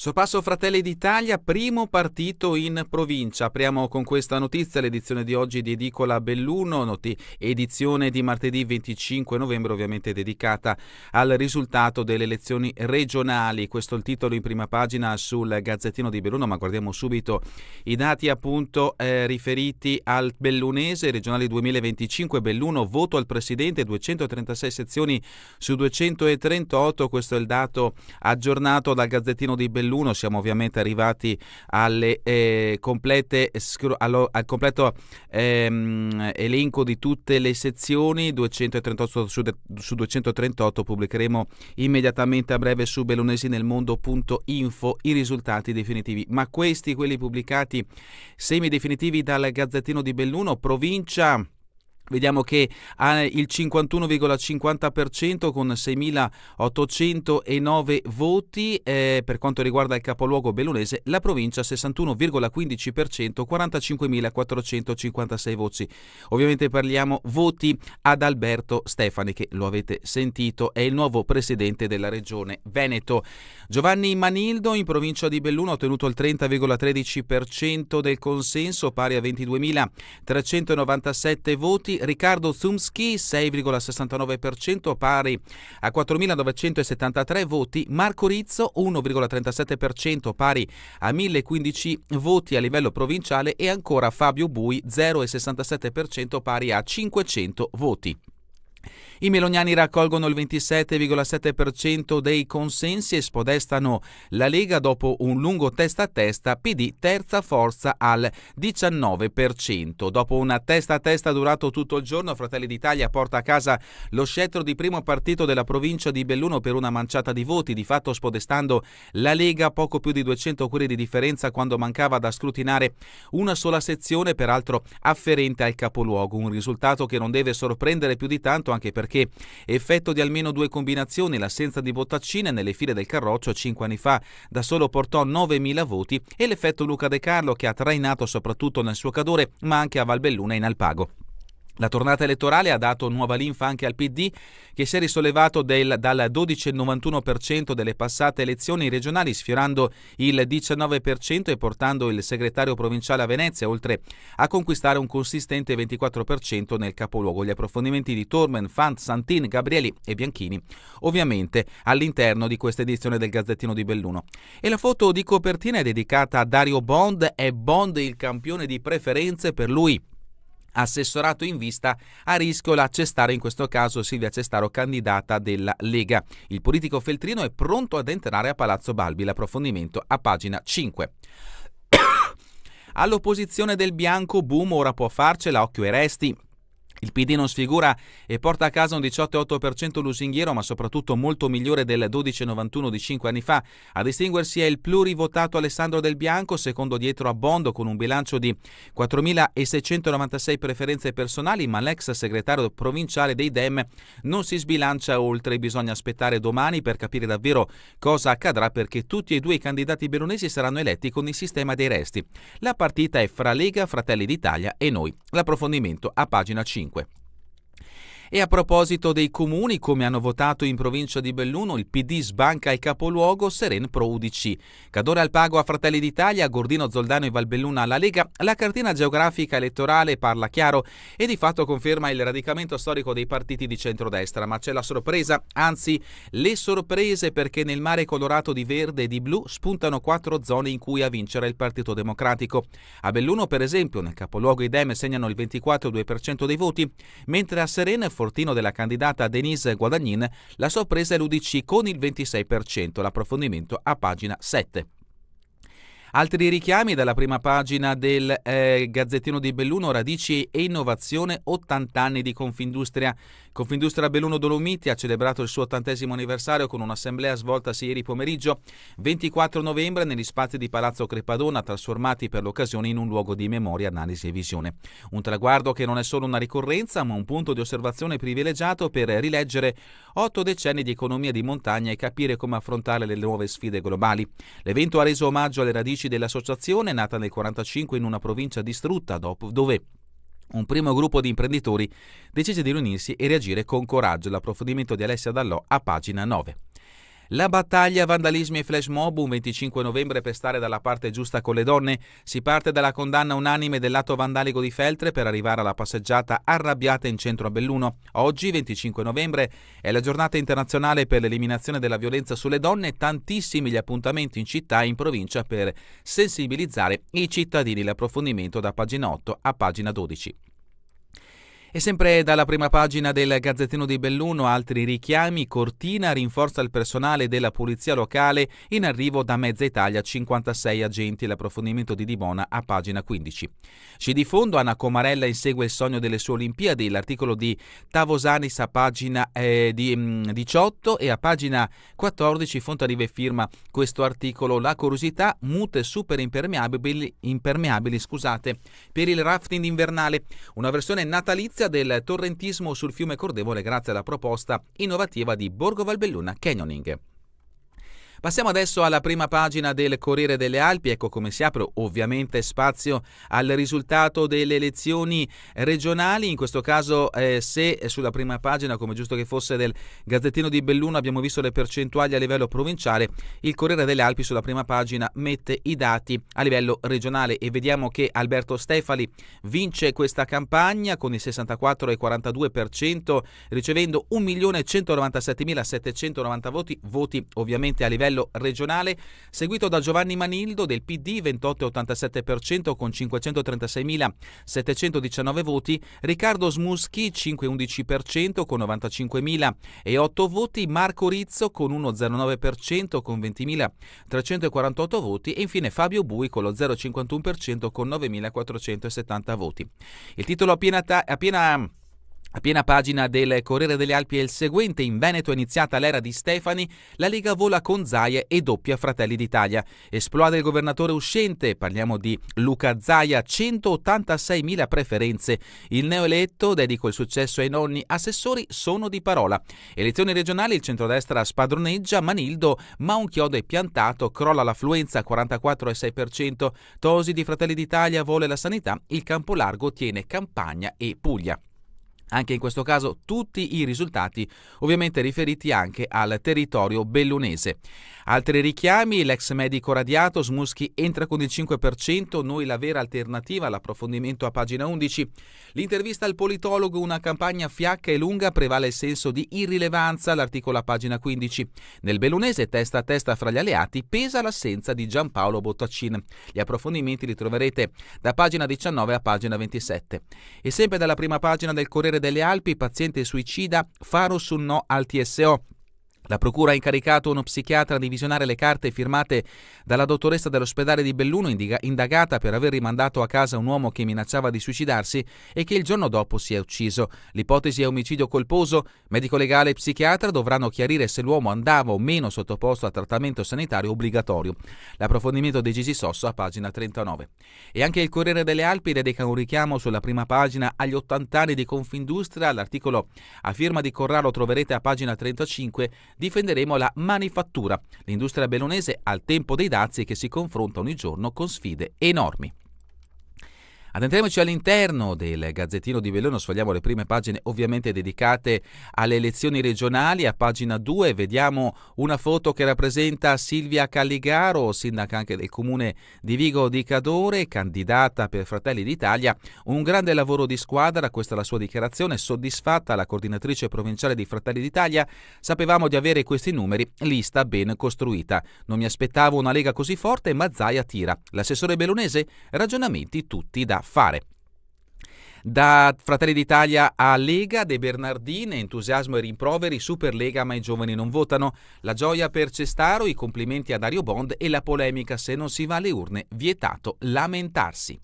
Sorpasso Fratelli d'Italia, primo partito in provincia. Apriamo con questa notizia l'edizione di oggi di Edicola Belluno, edizione di martedì 25 novembre, ovviamente dedicata al risultato delle elezioni regionali. Questo è il titolo in prima pagina sul Gazzettino di Belluno, ma guardiamo subito i dati appunto riferiti al bellunese. Regionali 2025, Belluno, voto al presidente, 236 sezioni su 238. Questo è il dato aggiornato dal Gazzettino di Belluno. Siamo ovviamente arrivati alle al completo elenco di tutte le sezioni, 238 su 238. Pubblicheremo immediatamente a breve su bellunesinelmondo.info i risultati definitivi, ma questi, quelli pubblicati semidefinitivi dal Gazzettino di Belluno. Provincia, vediamo che ha il 51,50% con 6.809 voti. Per quanto riguarda il capoluogo bellunese, la provincia 61,15%, 45.456 voti. Ovviamente parliamo voti ad Alberto Stefani, che lo avete sentito, è il nuovo presidente della regione Veneto. Giovanni Manildo in provincia di Belluno ha ottenuto il 30,13% del consenso, pari a 22.397 voti. Riccardo Zumski 6,69%, pari a 4.973 voti. Marco Rizzo 1,37%, pari a 1.015 voti a livello provinciale, e ancora Fabio Bui 0,67%, pari a 500 voti. I meloniani raccolgono il 27,7% dei consensi e spodestano la Lega dopo un lungo testa a testa. PD terza forza al 19%. Dopo una testa a testa durato tutto il giorno, Fratelli d'Italia porta a casa lo scettro di primo partito della provincia di Belluno per una manciata di voti, di fatto spodestando la Lega poco più di 200 quote di differenza quando mancava da scrutinare una sola sezione, peraltro afferente al capoluogo. Un risultato che non deve sorprendere più di tanto, anche perché effetto di almeno due combinazioni, l'assenza di Bottaccine nelle file del Carroccio 5 anni fa da solo portò 9.000 voti, e l'effetto Luca De Carlo, che ha trainato soprattutto nel suo Cadore ma anche a Valbelluna e in Alpago. La tornata elettorale ha dato nuova linfa anche al PD, che si è risollevato dal 12,91% delle passate elezioni regionali, sfiorando il 19% e portando il segretario provinciale a Venezia, oltre a conquistare un consistente 24% nel capoluogo. Gli approfondimenti di Tormen, Fant, Santin, Gabrieli e Bianchini, ovviamente all'interno di questa edizione del Gazzettino di Belluno. E la foto di copertina è dedicata a Dario Bond. È Bond il campione di preferenze, per lui assessorato in vista, a rischio la Cestaro, in questo caso Silvia Cestaro, candidata della Lega. Il politico feltrino è pronto ad entrare a Palazzo Balbi. L'approfondimento a pagina 5. All'opposizione del bianco, boom, ora può farcela, occhio ai resti. Il PD non sfigura e porta a casa un 18,8% lusinghiero, ma soprattutto molto migliore del 12,91 di 5 anni fa. A distinguersi è il plurivotato Alessandro Del Bianco, secondo dietro a Bondo con un bilancio di 4.696 preferenze personali, ma l'ex segretario provinciale dei Dem non si sbilancia oltre. Bisogna aspettare domani per capire davvero cosa accadrà, perché tutti e due i candidati bellunesi saranno eletti con il sistema dei resti. La partita è fra Lega, Fratelli d'Italia e noi. L'approfondimento a pagina 5. E a proposito dei comuni, come hanno votato in provincia di Belluno, il PD sbanca il capoluogo, Seren pro UDC. Cadore Alpago a Fratelli d'Italia, Gordino, Zoldano e Valbelluna alla Lega. La cartina geografica elettorale parla chiaro e di fatto conferma il radicamento storico dei partiti di centrodestra, ma c'è la sorpresa, anzi le sorprese, perché nel mare colorato di verde e di blu spuntano 4 zone in cui a vincere il Partito Democratico. A Belluno, per esempio, nel capoluogo i Dem segnano il 24,2% dei voti, mentre a Seren, fortino della candidata Denise Guadagnin, la sorpresa è l'UDC con il 26%. L'approfondimento a pagina 7. Altri richiami dalla prima pagina del Gazzettino di Belluno: radici e innovazione, 80 anni di Confindustria. Confindustria Belluno Dolomiti ha celebrato il suo 80° anniversario con un'assemblea svoltasi ieri pomeriggio, 24 novembre, negli spazi di Palazzo Crepadona, trasformati per l'occasione in un luogo di memoria, analisi e visione. Un traguardo che non è solo una ricorrenza, ma un punto di osservazione privilegiato per rileggere 8 decenni di economia di montagna e capire come affrontare le nuove sfide globali. L'evento ha reso omaggio alle radici dell'associazione, nata nel 1945 in una provincia distrutta, dove un primo gruppo di imprenditori decise di riunirsi e reagire con coraggio. L'approfondimento di Alessia Dallò a pagina 9. La battaglia vandalismi e flash mob un 25 novembre per stare dalla parte giusta con le donne. Si parte dalla condanna unanime dell'atto vandalico di Feltre per arrivare alla passeggiata arrabbiata in centro a Belluno. Oggi, 25 novembre, è la giornata internazionale per l'eliminazione della violenza sulle donne. Tantissimi gli appuntamenti in città e in provincia per sensibilizzare i cittadini. L'approfondimento da pagina 8 a pagina 12. E sempre dalla prima pagina del Gazzettino di Belluno, altri richiami. Cortina rinforza il personale della polizia locale, in arrivo da mezza Italia 56 agenti. L'approfondimento di Dimona a pagina 15. Sci di fondo, Anna Comarella insegue il sogno delle sue Olimpiadi. L'articolo di Tavosanis a pagina 18 e a pagina 14 Fontarive firma questo articolo. La curiosità, mute super impermeabili per il rafting invernale, una versione natalizia del torrentismo sul fiume Cordevole grazie alla proposta innovativa di Borgo Valbelluna Canyoning. Passiamo adesso alla prima pagina del Corriere delle Alpi. Ecco come si apre ovviamente spazio al risultato delle elezioni regionali. In questo caso se sulla prima pagina, come giusto che fosse, del Gazzettino di Belluno abbiamo visto le percentuali a livello provinciale, il Corriere delle Alpi sulla prima pagina mette i dati a livello regionale e vediamo che Alberto Stefani vince questa campagna con il 64,42%, ricevendo 1.197.790 voti ovviamente a livello regionale, seguito da Giovanni Manildo del PD 28,87% con 536.719 voti, Riccardo Smuschi 5,11% con 95.008 voti, Marco Rizzo con 1,09% con 20.348 voti e infine Fabio Bui con lo 0,51% con 9.470 voti. Il titolo a piena pagina del Corriere delle Alpi è il seguente: in Veneto è iniziata l'era di Stefani, la Lega vola con Zaia e doppia Fratelli d'Italia. Esplode il governatore uscente, parliamo di Luca Zaia, 186.000 preferenze. Il neoeletto dedico il successo ai nonni, assessori sono di parola. Elezioni regionali, il centrodestra spadroneggia Manildo, ma un chiodo è piantato, crolla l'affluenza 44,6%, Tosi di Fratelli d'Italia vuole la sanità, il Campolargo tiene Campania e Puglia. Anche in questo caso tutti i risultati ovviamente riferiti anche al territorio bellunese. Altri richiami, l'ex medico radiato, Smuschi entra con il 5%, noi la vera alternativa, l'approfondimento a pagina 11. L'intervista al politologo, una campagna fiacca e lunga, prevale il senso di irrilevanza, l'articolo a pagina 15. Nel bellunese testa a testa fra gli alleati, pesa l'assenza di Giampaolo Bottaccin. Gli approfondimenti li troverete da pagina 19 a pagina 27. E sempre dalla prima pagina del Corriere delle Alpi, paziente suicida, faro su no al TSO. La procura ha incaricato uno psichiatra di visionare le carte firmate dalla dottoressa dell'ospedale di Belluno, indagata per aver rimandato a casa un uomo che minacciava di suicidarsi e che il giorno dopo si è ucciso. L'ipotesi è omicidio colposo. Medico legale e psichiatra dovranno chiarire se l'uomo andava o meno sottoposto a trattamento sanitario obbligatorio. L'approfondimento di Gisi Sosso a pagina 39. E anche il Corriere delle Alpi dedica un richiamo sulla prima pagina agli 80 anni di Confindustria. L'articolo a firma di Corralo troverete a pagina 35. Difenderemo la manifattura, l'industria bellunese al tempo dei dazi che si confronta ogni giorno con sfide enormi. Addentriamoci all'interno del Gazzettino di Belluno, sfogliamo le prime pagine ovviamente dedicate alle elezioni regionali. A pagina 2 vediamo una foto che rappresenta Silvia Calligaro, sindaca anche del comune di Vigo di Cadore, candidata per Fratelli d'Italia. Un grande lavoro di squadra, questa è la sua dichiarazione, soddisfatta la coordinatrice provinciale di Fratelli d'Italia. Sapevamo di avere questi numeri, lista ben costruita. Non mi aspettavo una lega così forte, ma Zaia tira. L'assessore bellunese, ragionamenti tutti da fare. Da Fratelli d'Italia a Lega, De Bernardin, entusiasmo e rimproveri, Superlega ma i giovani non votano, la gioia per Cestaro, i complimenti a Dario Bond e la polemica se non si va alle urne, vietato lamentarsi.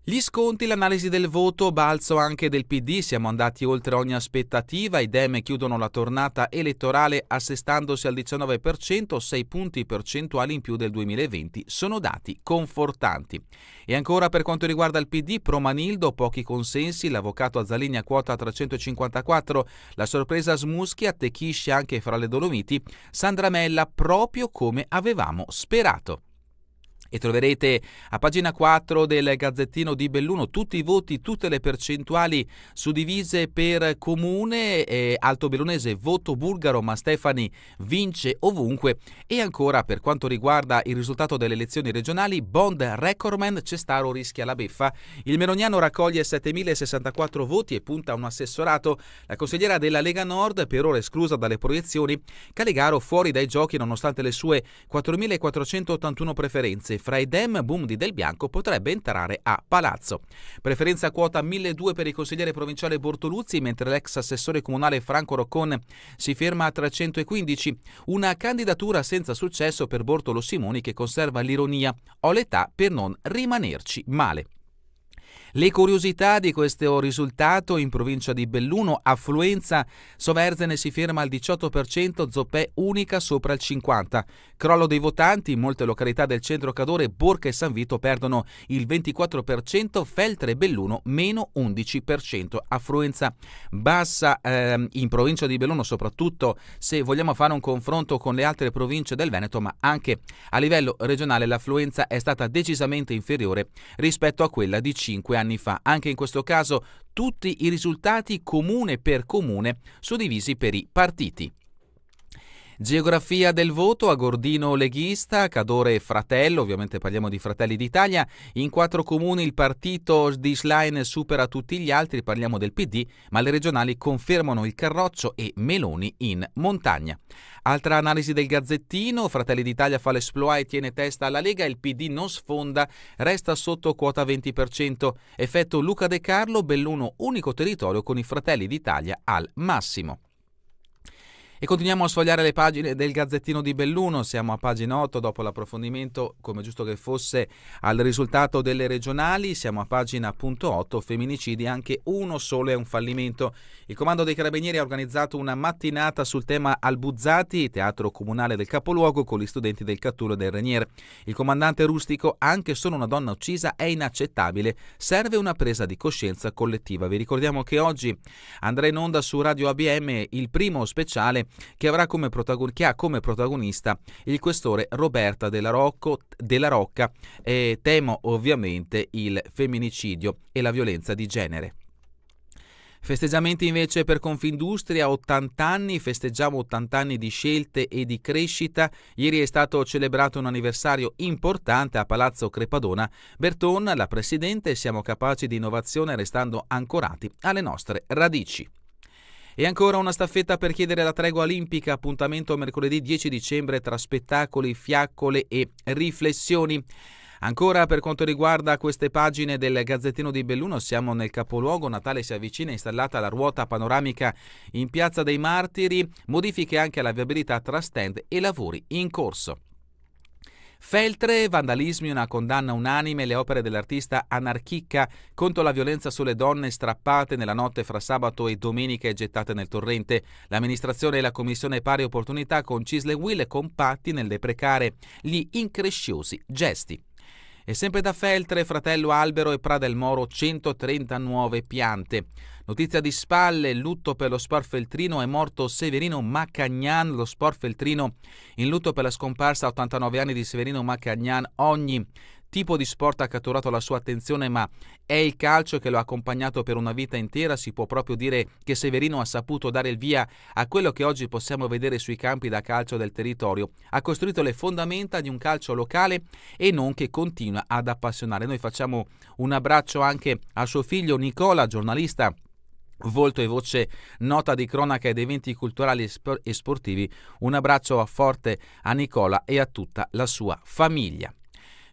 Gli sconti, l'analisi del voto, balzo anche del PD, siamo andati oltre ogni aspettativa, i Dem chiudono la tornata elettorale assestandosi al 19%, 6 punti percentuali in più del 2020, sono dati confortanti. E ancora per quanto riguarda il PD, pro Manildo, pochi consensi, l'avvocato Azzalini a quota 354, la sorpresa Smuschi attecchisce anche fra le Dolomiti, Sandra Mella proprio come avevamo sperato. E troverete a pagina 4 del Gazzettino di Belluno tutti i voti, tutte le percentuali suddivise per comune. Alto Bellunese voto bulgaro, ma Stefani vince ovunque. E ancora, per quanto riguarda il risultato delle elezioni regionali, Bond recordman, Cestaro rischia la beffa. Il Merognano raccoglie 7.064 voti e punta a un assessorato. La consigliera della Lega Nord, per ora esclusa dalle proiezioni, Calegaro fuori dai giochi nonostante le sue 4.481 preferenze. Fra i Dem, boom di Del Bianco potrebbe entrare a Palazzo. Preferenza quota 1.200 per il consigliere provinciale Bortoluzzi, mentre l'ex assessore comunale Franco Roccon si ferma a 315. Una candidatura senza successo per Bortolo Simoni, che conserva l'ironia: ho l'età per non rimanerci male. Le curiosità di questo risultato in provincia di Belluno: affluenza, Soverzene si ferma al 18%, Zoppè unica sopra il 50%. Crollo dei votanti, in molte località del centro Cadore, Borca e San Vito perdono il 24%, Feltre e Belluno meno 11%. Affluenza bassa in provincia di Belluno, soprattutto se vogliamo fare un confronto con le altre province del Veneto, ma anche a livello regionale l'affluenza è stata decisamente inferiore rispetto a quella di 5 anni fa. Anche in questo caso tutti i risultati comune per comune suddivisi per i partiti. Geografia del voto: Agordino leghista, Cadore Fratello, ovviamente parliamo di Fratelli d'Italia. In 4 comuni il partito di Schlein supera tutti gli altri, parliamo del PD, ma le regionali confermano il Carroccio e Meloni in montagna. Altra analisi del Gazzettino: Fratelli d'Italia fa l'esploit e tiene testa alla Lega, il PD non sfonda, resta sotto quota 20%. Effetto Luca De Carlo, Belluno unico territorio con i Fratelli d'Italia al massimo. E continuiamo a sfogliare le pagine del Gazzettino di Belluno. Siamo a pagina 8 dopo l'approfondimento, come giusto che fosse, al risultato delle regionali. Siamo a pagina appunto 8, femminicidi, anche uno solo è un fallimento. Il comando dei carabinieri ha organizzato una mattinata sul tema Albuzzati, teatro comunale del capoluogo, con gli studenti del Cattulo e del Renier. Il comandante Rustico: anche solo una donna uccisa è inaccettabile, serve una presa di coscienza collettiva. Vi ricordiamo che oggi andrà in onda su Radio ABM il primo speciale che ha come protagonista il questore Roberta della Rocca, tema ovviamente il femminicidio e la violenza di genere. Festeggiamenti invece per Confindustria, 80 anni, festeggiamo 80 anni di scelte e di crescita. Ieri è stato celebrato un anniversario importante a Palazzo Crepadona. Berton, la presidente: siamo capaci di innovazione restando ancorati alle nostre radici. E ancora una staffetta per chiedere la tregua olimpica, appuntamento mercoledì 10 dicembre tra spettacoli, fiaccole e riflessioni. Ancora per quanto riguarda queste pagine del Gazzettino di Belluno, siamo nel capoluogo, Natale si avvicina, installata la ruota panoramica in Piazza dei Martiri, modifiche anche alla viabilità tra stand e lavori in corso. Feltre, vandalismi, una condanna unanime, le opere dell'artista Anarchicca contro la violenza sulle donne strappate nella notte fra sabato e domenica e gettate nel torrente. L'amministrazione e la commissione pari opportunità con Cisle Will compatti nel deprecare gli incresciosi gesti. E sempre da Feltre, Fratello Albero e Pra del Moro, 130 nuove piante. Notizia di spalle: lutto per lo sport feltrino, è morto Severino Macagnan. Lo sport feltrino in lutto per la scomparsa a 89 anni di Severino Macagnan. Ogni tipo di sport ha catturato la sua attenzione, ma è il calcio che lo ha accompagnato per una vita intera. Si può proprio dire che Severino ha saputo dare il via a quello che oggi possiamo vedere sui campi da calcio del territorio. Ha costruito le fondamenta di un calcio locale e non, che continua ad appassionare. Noi facciamo un abbraccio anche a suo figlio Nicola, giornalista, volto e voce nota di cronaca ed eventi culturali e sportivi. Un abbraccio forte a Nicola e a tutta la sua famiglia.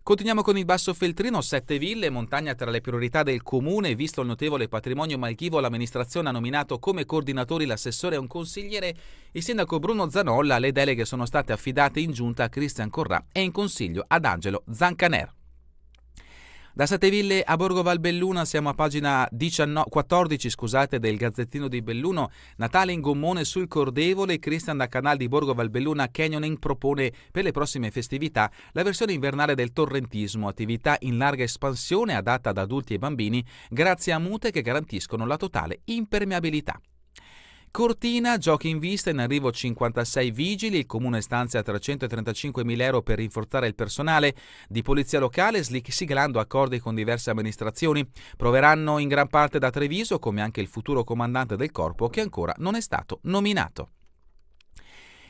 Continuiamo con il Basso Feltrino, 7 ville, montagna tra le priorità del comune. Visto il notevole patrimonio malghivo, l'amministrazione ha nominato come coordinatori l'assessore e un consigliere. Il sindaco Bruno Zanolla. Le deleghe sono state affidate in giunta a Cristian Corrà e in consiglio ad Angelo Zancaner. Da Sette Ville a Borgo Valbelluna siamo a pagina 14 del Gazzettino di Belluno. Natale in gommone sul Cordevole. Cristian da Canal di Borgo Valbelluna Canyoning propone per le prossime festività la versione invernale del torrentismo, attività in larga espansione adatta ad adulti e bambini grazie a mute che garantiscono la totale impermeabilità. Cortina, giochi in vista, in arrivo 56 vigili, il comune stanzia 335.000 euro per rinforzare il personale di polizia locale, siglando accordi con diverse amministrazioni. Proveranno in gran parte da Treviso, come anche il futuro comandante del corpo che ancora non è stato nominato.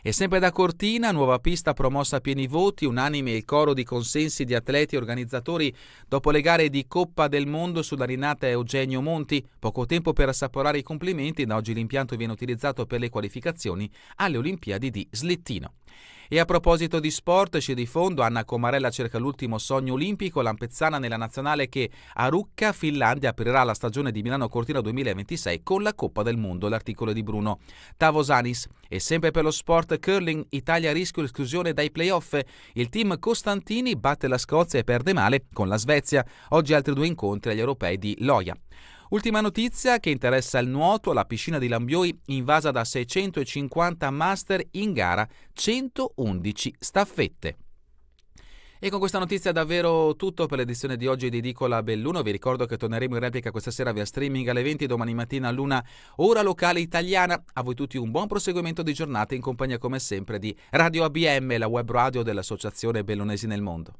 E sempre da Cortina, nuova pista promossa a pieni voti, unanime il coro di consensi di atleti e organizzatori dopo le gare di Coppa del Mondo sulla rinata Eugenio Monti. Poco tempo per assaporare i complimenti, da oggi l'impianto viene utilizzato per le qualificazioni alle Olimpiadi di Slittino. E a proposito di sport, scia di fondo, Anna Comarella cerca l'ultimo sogno olimpico, l'ampezzana nella nazionale che a Lucca, Finlandia, aprirà la stagione di Milano-Cortina 2026 con la Coppa del Mondo, l'articolo di Bruno Tavosanis. E sempre per lo sport curling, Italia a rischio esclusione dai playoff. Il team Costantini batte la Scozia e perde male con la Svezia. Oggi altri 2 incontri agli europei di Loja. Ultima notizia che interessa il nuoto, la piscina di Lambioi invasa da 650 master, in gara 111 staffette. E con questa notizia davvero tutto per l'edizione di oggi di Edicola Belluno. Vi ricordo che torneremo in replica questa sera via streaming alle 20, domani mattina all'1 ora locale italiana. A voi tutti un buon proseguimento di giornata in compagnia come sempre di Radio ABM, la web radio dell'Associazione Bellunesi nel Mondo.